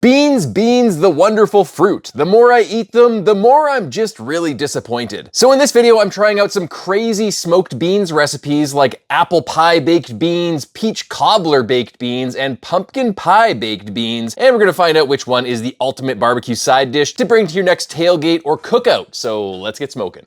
Beans, beans, the wonderful fruit. The more I eat them, the more I'm just really disappointed. So in this video, I'm trying out some crazy smoked beans recipes like apple pie baked beans, peach cobbler baked beans, and pumpkin pie baked beans. And we're gonna find out which one is the ultimate barbecue side dish to bring to your next tailgate or cookout. So let's get smoking.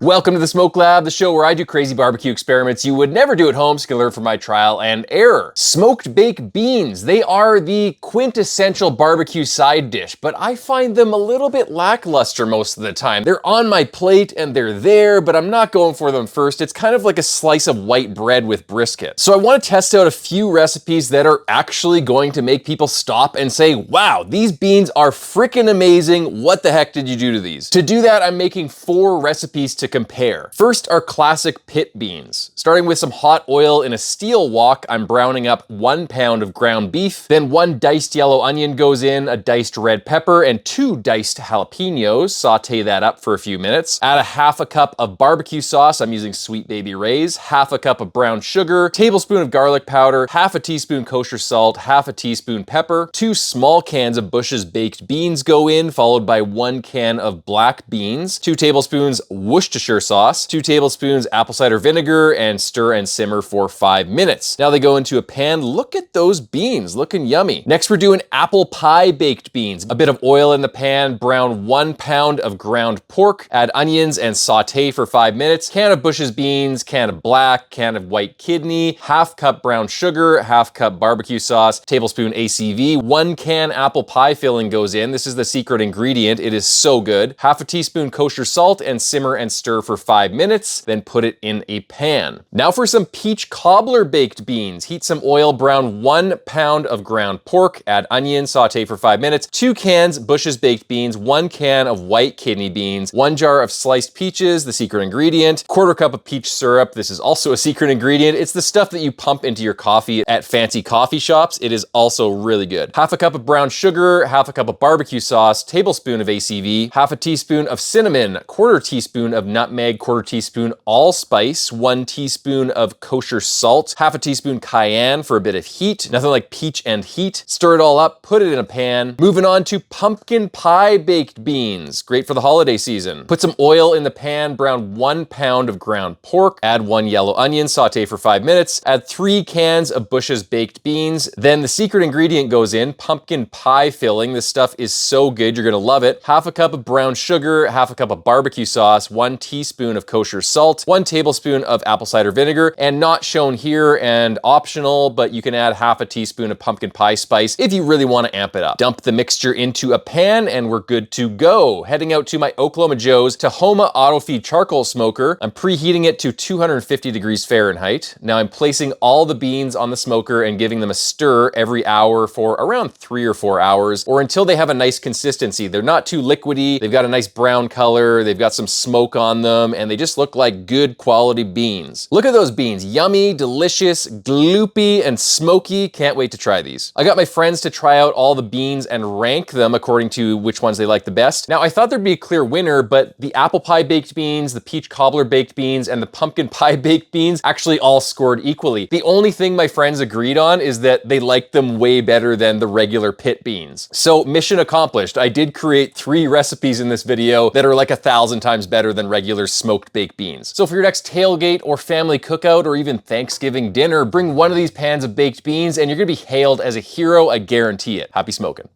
Welcome to the Smoke Lab, the show where I do crazy barbecue experiments you would never do at home, so you can learn from my trial and error. Smoked baked beans, they are the quintessential barbecue side dish, but I find them a little bit lackluster most of the time. They're on my plate and they're there, but I'm not going for them first. It's kind of like a slice of white bread with brisket. So I want to test out a few recipes that are actually going to make people stop and say, wow, these beans are freaking amazing. What the heck did you do to these? To do that, I'm making 4 recipes to compare. First are classic pit beans. Starting with some hot oil in a steel wok, I'm browning up 1 pound of ground beef, then 1 diced yellow onion goes in, a diced red pepper, and 2 diced jalapenos. Saute that up for a few minutes. Add a half a cup of barbecue sauce, I'm using Sweet Baby Ray's, half a cup of brown sugar, tablespoon of garlic powder, half a teaspoon kosher salt, half a teaspoon pepper, 2 small cans of Bush's baked beans go in, followed by 1 can of black beans, 2 tablespoons Worcestershire sauce, 2 tablespoons apple cider vinegar, and stir and simmer for 5 minutes. Now they go into a pan. Look at those beans, looking yummy. Next we're doing apple pie baked beans. A bit of oil in the pan, brown 1 pound of ground pork, add onions and saute for 5 minutes. Can of Bush's beans, can of black, can of white kidney, half cup brown sugar, half cup barbecue sauce, tablespoon ACV, 1 can apple pie filling goes in. This is the secret ingredient. It is so good. Half a teaspoon kosher salt and simmer and stir for 5 minutes, then put it in a pan. Now for some peach cobbler baked beans. Heat some oil, brown 1 pound of ground pork, add onion, saute for 5 minutes, 2 cans Bush's baked beans, 1 can of white kidney beans, 1 jar of sliced peaches, the secret ingredient, 1/4 cup of peach syrup. This is also a secret ingredient. It's the stuff that you pump into your coffee at fancy coffee shops. It is also really good. Half a cup of brown sugar, half a cup of barbecue sauce, tablespoon of ACV, half a teaspoon of cinnamon, 1/4 teaspoon of nutmeg, 1/4 teaspoon allspice, 1 teaspoon of kosher salt, half a teaspoon cayenne for a bit of heat. Nothing like peach and heat. Stir it all up, put it in a pan. Moving on to pumpkin pie baked beans. Great for the holiday season. Put some oil in the pan, brown 1 pound of ground pork, add 1 yellow onion, saute for 5 minutes, add 3 cans of Bush's baked beans. Then the secret ingredient goes in, pumpkin pie filling. This stuff is so good, you're gonna love it. Half a cup of brown sugar, half a cup of barbecue sauce, 1 teaspoon of kosher salt, 1 tablespoon of apple cider vinegar, and not shown here and optional, but you can add half a teaspoon of pumpkin pie spice if you really want to amp it up. Dump the mixture into a pan and we're good to go. Heading out to my Oklahoma Joe's Tahoma auto feed charcoal smoker. I'm preheating it to 250 degrees Fahrenheit. Now I'm placing all the beans on the smoker and giving them a stir every hour for around 3 or 4 hours, or until they have a nice consistency. They're not too liquidy, they've got a nice brown color, they've got some smoke on them, and they just look like good quality beans. Look at those beans, yummy, delicious, gloopy, and smoky. Can't wait to try these. I got my friends to try out all the beans and rank them according to which ones they like the best. Now I thought there'd be a clear winner, but the apple pie baked beans, the peach cobbler baked beans, and the pumpkin pie baked beans actually all scored equally. The only thing my friends agreed on is that they liked them way better than the regular pit beans. So mission accomplished. I did create 3 recipes in this video that are like 1,000 times better than regular smoked baked beans. So for your next tailgate or family cookout or even Thanksgiving dinner, bring one of these pans of baked beans and you're gonna be hailed as a hero, I guarantee it. Happy smoking.